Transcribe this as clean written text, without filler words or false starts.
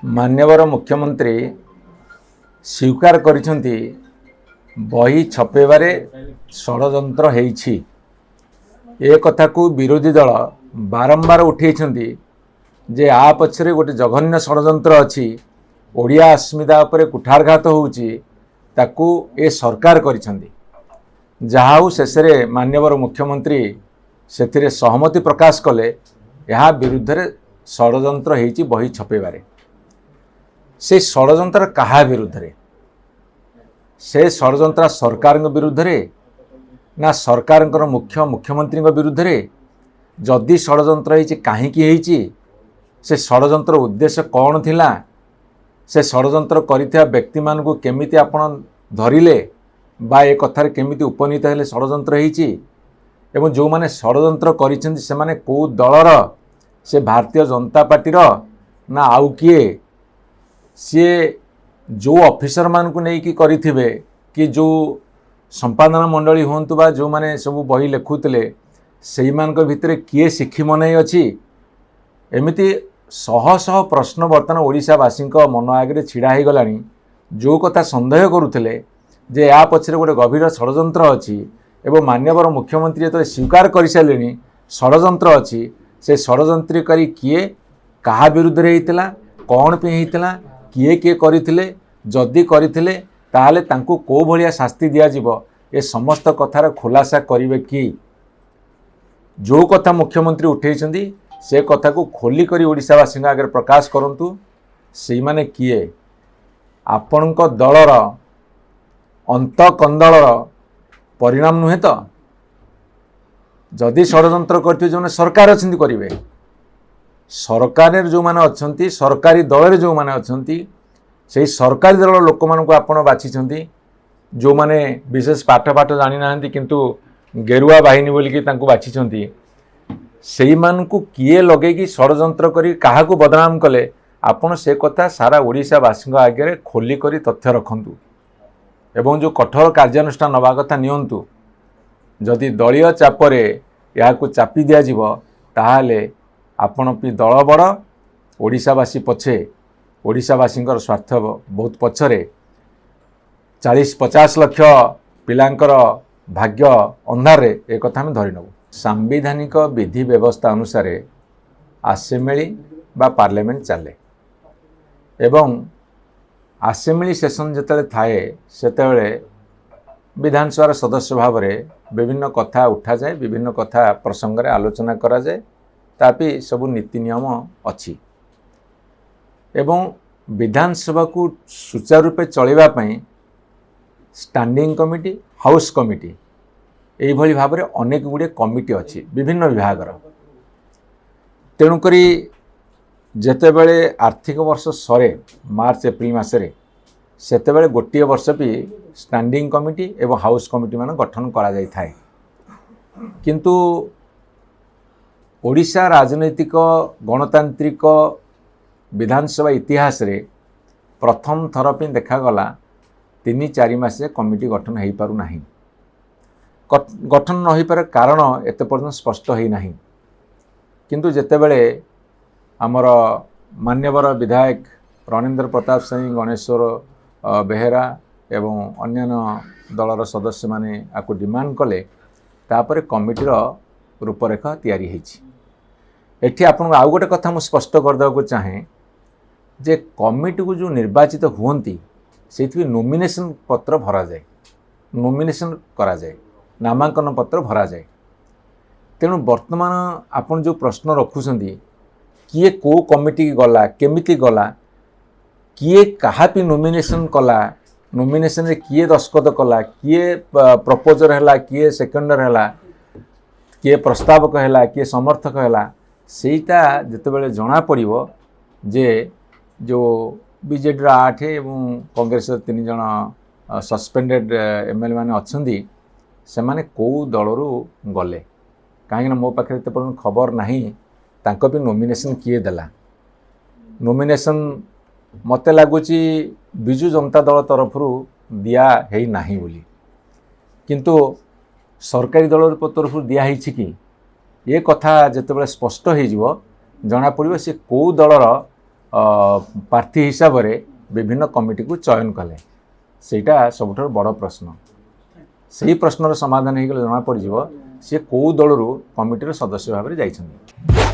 मान्यवर मुख्यमंत्री स्वीकार करिसेंती बही छपेबारे षड़यंत्र हेइछि। ए कथा को विरोधी दल बारंबार उठेइछंती जे आ पछरे गोटे जघन्य षड़यंत्र अछि। ओडिया अस्मिता उपरे कुठारघात होउछि ताकू ए सरकार करिसेंती। जहाउ शेषरे मान्यवर मुख्यमंत्री सेथिरे सहमति प्रकाश कले यहाँ विरुद्ध रे षड़यंत्र हेइछि बही छपेबारे। से षड़यंत्र कहा विरुद्ध रे? से षड़यंत्र सरकार विरुद्ध रे ना सरकार मुख्यमंत्री विरुद्ध रे? जदि षड़यंत्र हेइछि काहीकि हेइछि? से षड़यंत्र उद्देश्य कौन थिला? से षड़यंत्र करिथिया व्यक्ति मान को केमिति आपण धरिले बा ए कथार केमिति उपनीत हेले षड़यंत्र हेइछि? एवं जो माने षड़यंत्र करिसेंती से माने को दलर? से भारतीय जनता पार्टी ना आउ किए? सी जो ऑफिसर मान को नहीं करिथिबे कि जो संपादन मंडली होंतु बा जो माने सब बही लेखुतले सेई मान को भितरे किए शिखी मनाई अछि? एमिति शह शह प्रश्न बर्तमान ओडिशावासी मन आगे छिड़ा हो गलानी। जो कथा संदेह करुले जे या पछरे गोटे गभीर षड़यंत्र अछि एवं मान्यवर मुख्यमंत्री जो स्वीकार कर सारे षड़यंत्र अछि, से षड़यंत्रकारी किए कहा विरुद्ध रे हेइतिला, कौन पे हेइतिला, किए किए करिथिले, जदि करिथिले ताहले तांकु को भलिया शास्ति दिया जिवो, ए समस्त कथार खुलासा करिवे कि? जो कथा मुख्यमंत्री उठेइछंती से कथा को खोली करी ओडिशावासी आगे प्रकाश करंतु। से माने किए? आपणक दलर अंत कंदलर परिणाम नुहे तो? जदि षड़यंत्र करथिबे जो सरकार अछंती करिवे। सरकार जो माने अछंती, सरकारी दल जो माने अछंती, से सरकारी दल लोक मान को आपण बाछिछंती जो माने विशेष पाठ जानि नाहंती किंतु गेरुआ बाहिनी बोलिकी तांको बाछिछंती। सेई मान को किए लगे कि षड़यंत्र करी काहा को बदनाम कले? आपण से कथा सारा ओडिशावासी आगे खोली करी तथ्य रखंतु एवं जो कठोर कार्यानुष्ठान नवा कथा नियंतु। जदि दलीय चापरे या चापी दिया जिवो ताहाले आपण भी दल बड़, ओडिशावासी पछे, ओडिशावासी स्वार्थ बहुत पछरे 40-50 लक्ष पिलांकर भाग्य अंधार एक कथा आम धरी नबू। सांविधानिक विधि व्यवस्था अनुसार आसेम्बली बा पार्लियामेंट चले एवं आसेम्बली सेशन जिते थाए सेतेबेले विधानसभा सदस्य भाव में विभिन्न कथा उठा जाए, विभिन्न कथा प्रसंग में आलोचना करा जाए, तापि सब नीति नियम अच्छी एवं विधानसभा को सुचारू रूपे चलैबा पई स्टैंडिंग कमिटी, हाउस कमिटी यही भाव में अनेक गुड़े कमिटी अच्छी विभिन्न विभागर। तेणुकरी जेतेबेले आर्थिक वर्ष सरे मार्च एप्रिल मासरे सेतेबेले गोटे वर्ष भी स्टैंडिंग कमिटी एवं हाउस कमिटी मान गठन करा जाय थाए। किंतु ओडिशा राजनैतिक गणतांत्रिक विधानसभा इतिहास रे प्रथम थर पे देखागला 3-4 मास कमिटी गठन हो पारु नाही। गठन न हो पार कारण एत पर्यंत स्पष्ट हो नाही। किंतु जेतेबेले आमर मान्यवर विधायक रणेंद्र प्रताप सिंह, गणेश्वर बेहेरा एवं अन्यान्य दलर सदस्य माने आकु डिमांड कले तापर कमिटीर रूपरेखा तैयारी होईछि। एठी आपन आउ गोटे कथा मु स्पष्ट कर देबा चाहे जे कमिटी को जो निर्वाचित हुवंती सेथि नॉमिनेशन पत्र भरा जाए, नॉमिनेशन करा जाए, नामांकन पत्र भरा जाए। तेणु वर्तमान आपन जो प्रश्न रखुछंती किए को कमिटी गला, केमिति गला, किए कहा भी नॉमिनेशन कला, नॉमिनेशन रे किए दस्खत कला, किए प्रपोजर हैला, किए सेकेंडर हैला, किए प्रस्तावक हैला, किए समर्थक हैला, सेटा जेतेबेले जना पड़िबो जे जो बीजेडी 8 एवं कांग्रेस 3 जन सस्पेंडेड एमएलए माने अछंती से माने को दलरू गले कहीं मो पाखे एत पर्यटन खबर नहीं तांको भी नॉमिनेशन किए देला। नॉमिनेशन मते लगुच बिजु जनता दल तरफ दिया है नाही बोली, किंतु सरकारी दल तरफ दिया है कि ये कथा जितेबाला स्पष्ट हो जना पड़ो सी कौ दलर प्रार्थी हिसाब रे विभिन्न कमिटी को चयन कले सेटा सबुठ बड़ प्रश्न से प्रश्नर समाधान हो जना पड़ सी कौ दलू कमिटीर सदस्य भाव में जाइछन्ति।